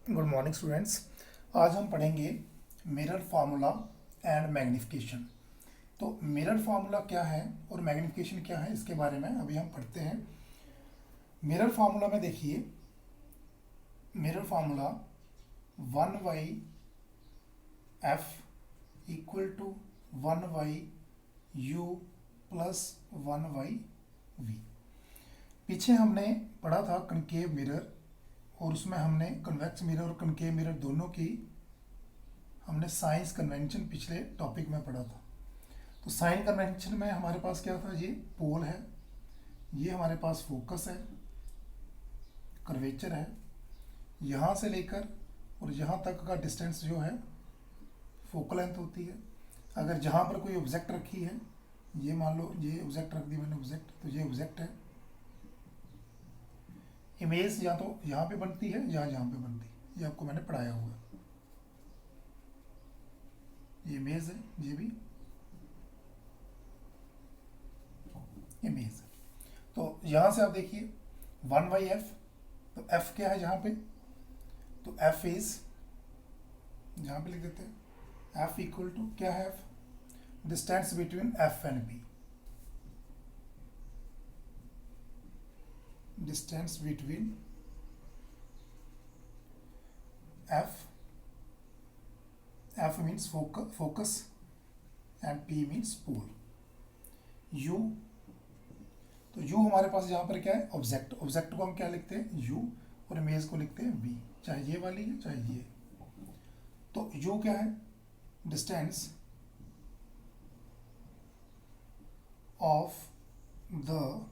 Good morning students. आज हम पढ़ेंगे मिरर फार्मूला एंड मैग्निफिकेशन। तो मिरर फार्मूला क्या है और मैग्निफिकेशन क्या है, इसके बारे में अभी हम पढ़ते हैं। मिरर फार्मूला में देखिए, mirror formula 1/f equal to 1/u plus 1/v। पीछे हमने पढ़ा था कनकेव मिरर, और उसमें हमने कन्वेक्स मिरर और कनकेव मिरर दोनों की हमने साइंस कन्वेंशन पिछले टॉपिक में पढ़ा था। तो साइन कन्वेंशन में हमारे पास क्या था, ये पोल है, ये हमारे पास फोकस है, कर्वेचर है, यहाँ से लेकर और यहाँ तक का डिस्टेंस जो है फोकल लेंथ होती है। अगर जहाँ पर कोई ऑब्जेक्ट रखी है, ये मान लो ये ऑब्जेक्ट रख दी मैंने ऑब्जेक्ट, तो ये ऑब्जेक्ट है। इमेज या तो यहाँ पे बनती है या यहाँ पे बनती है, ये आपको मैंने पढ़ाया हुआ है। ये इमेज है, ये भी इमेज है। तो यहाँ से आप देखिए 1/f, तो f क्या है यहाँ पे, तो f इज, यहाँ पे लिख देते हैं f इक्वल टू क्या है, f distance between f and b, distance between f means focus and p means pole. u, तो u हमारे पास यहाँ पर क्या है, ऑब्जेक्ट। ऑब्जेक्ट को हम क्या लिखते हैं, u, और इमेज को लिखते हैं v, चाहे ये वाली है चाहे ये। तो u क्या है, distance of the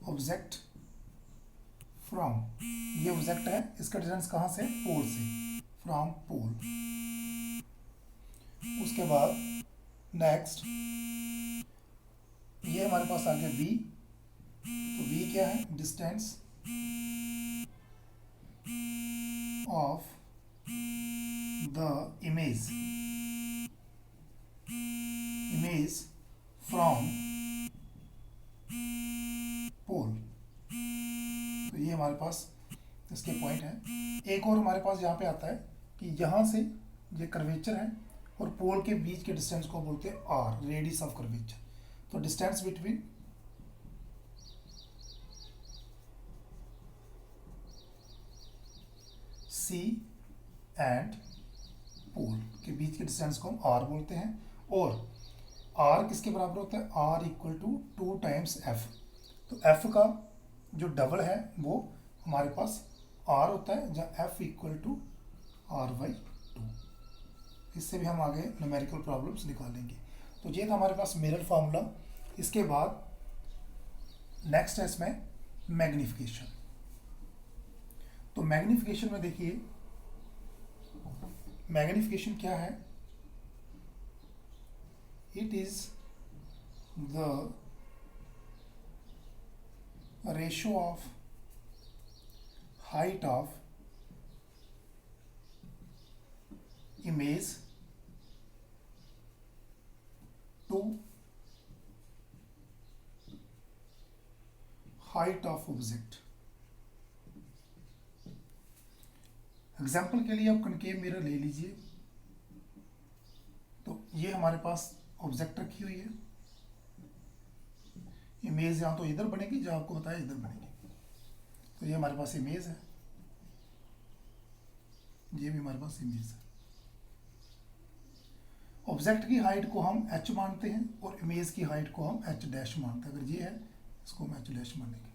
object from, ये ऑब्जेक्ट है, इसका डिस्टेंस कहाँ से, पोल से, फ्रॉम पोल। उसके बाद नेक्स्ट ये हमारे पास आ गया v, तो v क्या है, distance of the image, image from pole. तो ये हमारे पास इसके पॉइंट है। एक और हमारे पास यहाँ पे आता है कि यहाँ से ये कर्वेचर है और पोल के बीच के डिस्टेंस को बोलते हैं r, रेडियस ऑफ कर्वेचर। तो distance between C and pole के बीच के डिस्टेंस को हम r बोलते हैं। और r किसके बराबर होता है, r equal to 2 times f। तो f का जो डबल है वो हमारे पास r होता है, जहाँ f इक्वल टू r/2। इससे भी हम आगे न्यूमेरिकल प्रॉब्लम्स निकालेंगे। तो ये था हमारे पास मिरर फार्मूला। इसके बाद नेक्स्ट है इसमें मैग्निफिकेशन। तो मैग्निफिकेशन में देखिए, मैग्निफिकेशन क्या है, it is the ratio of height of image to height of object. Example के लिए आप कनकेव मिरर ले लीजिए। तो ये हमारे पास ऑब्जेक्ट रखी हुई है, इमेज यहाँ तो इधर बनेगी, जो आपको बताया इधर बनेगी। तो ये हमारे पास इमेज है, ये भी हमारे पास इमेज है। ऑब्जेक्ट की हाइट को हम h मानते हैं और इमेज की हाइट को हम h डैश मानते हैं। अगर ये है इसको हम h डैश मानेंगे।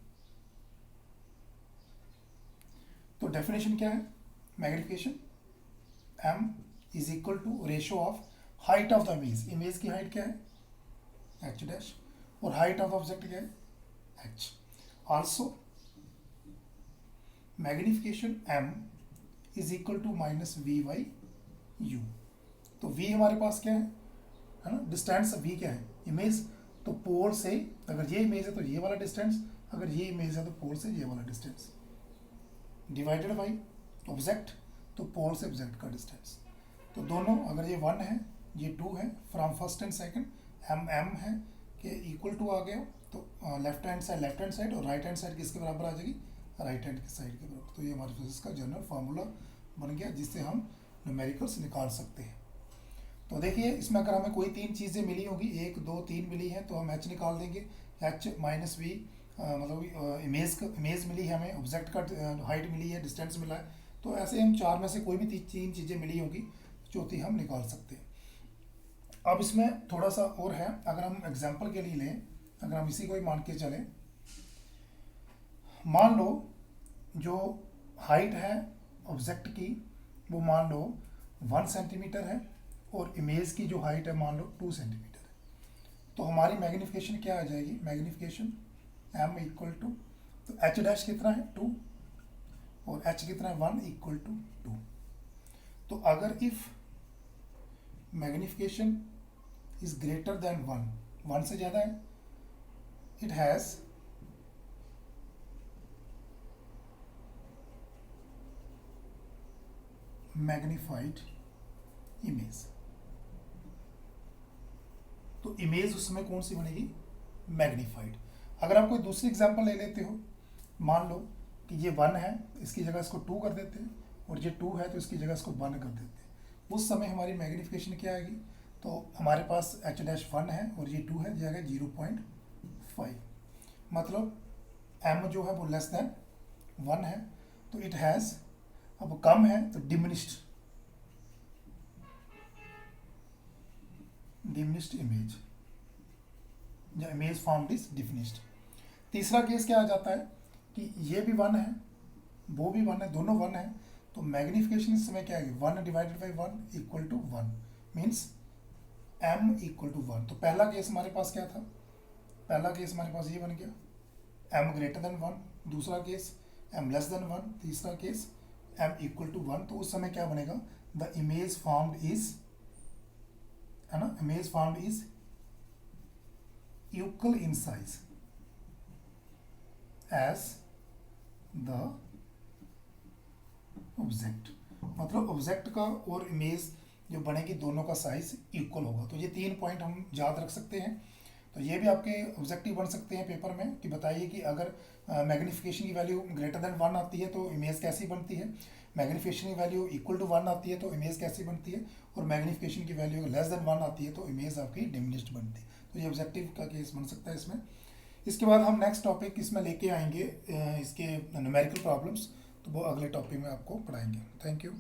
तो डेफिनेशन क्या है, magnification m is equal to ratio of height of the image. Image की हाइट क्या है, h डैश, और हाइट ऑफ ऑब्जेक्ट क्या है, h। Also magnification m is equal to -v/u। तो v हमारे पास क्या है ना, डिस्टेंस v क्या है, इमेज। तो पोल से, अगर ये इमेज है तो ये वाला डिस्टेंस, अगर ये इमेज है तो पोल से ये वाला डिस्टेंस, डिवाइडेड बाई ऑब्जेक्ट, तो पोल से ऑब्जेक्ट का डिस्टेंस। तो दोनों, अगर ये 1 है ये 2 है, from first and second m है कि इक्वल टू आ गया, तो लेफ्ट हैंड साइड और राइट हैंड साइड किसके बराबर आ जाएगी, राइट हैंड की साइड के बराबर। तो ये हमारे पास इसका जनरल फार्मूला बन गया जिससे हम न्यूमेरिकल्स निकाल सकते हैं। तो देखिए इसमें अगर हमें कोई तीन चीज़ें मिली होगी, 1 2 3 मिली हैं, तो हम एच निकाल देंगे। एच माइनस वी मतलब इमेज मिली है हमें, ऑब्जेक्ट का हाइट मिली है, डिस्टेंस मिला है। तो ऐसे हम चार में से कोई भी तीन चीज़ें मिली होगी, चौथी हम निकाल सकते हैं। अब इसमें थोड़ा सा और है, अगर हम एग्जाम्पल के लिए लें, अगर हम इसी को ही मान के चलें, मान लो जो हाइट है ऑब्जेक्ट की वो मान लो 1 सेंटीमीटर है और इमेज की जो हाइट है मान लो 2 सेंटीमीटर है। तो हमारी मैग्नीफिकेशन क्या आ जाएगी, मैग्नीफिकेशन m इक्वल टू, तो h डैश कितना है 2 और h कितना है 1 इक्वल टू 2। तो अगर if magnification is greater than 1 से ज़्यादा है, इट हैज़ मैग्नीफाइड इमेज। तो इमेज उसमें कौन सी बनेगी, मैग्नीफाइड। अगर आप कोई दूसरी एग्जांपल ले लेते हो, मान लो कि ये 1 है, इसकी जगह इसको 2 कर देते हैं, और ये 2 है तो इसकी जगह इसको 1 कर देते हैं। उस समय हमारी मैग्नीफिकेशन क्या आएगी, तो हमारे पास h डैश 1 है और ये 2 है, जाएगा 0.5। मतलब m जो है वो लेस देन 1 है, तो इट हैज़, अब कम है तो डिमिनिश्ड इमेज, या इमेज फॉर्म्ड इज डिमिनिश्ड। तीसरा केस क्या आ जाता है कि ये भी 1 है, वो भी 1 है, दोनों 1 है, तो मैग्नीफिकेशन इस समय क्या है 1 divided by 1 equal to 1, means m equal to 1। तो पहला केस हमारे पास क्या था, पहला केस हमारे पास ये बन गया m ग्रेटर देन 1, दूसरा केस m लेस देन 1, तीसरा केस m इक्वल टू 1। तो उस समय क्या बनेगा, द इमेज फॉर्म्ड इज, है ना, image formed is equal in size as the object. मतलब ऑब्जेक्ट का और इमेज जो बनेगी दोनों का साइज इक्वल होगा। तो ये 3 पॉइंट हम याद रख सकते हैं। तो ये भी आपके ऑब्जेक्टिव बन सकते हैं पेपर में कि बताइए कि अगर मैग्नीफिकेशन की वैल्यू ग्रेटर देन 1 आती है तो इमेज कैसी बनती है, मैग्नीफिकेशन की वैल्यू इक्वल टू 1 आती है तो इमेज कैसी बनती है, और मैग्नीफिकेशन की वैल्यू लेस देन 1 आती है तो इमेज आपकी डिमिनिश्ड बनती है। तो ये ऑब्जेक्टिव का केस बन सकता है इसमें। इसके बाद हम नेक्स्ट टॉपिक इसमें लेके आएंगे इसके न्यूमेरिकल प्रॉब्लम्स, तो वो अगले टॉपिक में आपको पढ़ाएंगे। Thank you.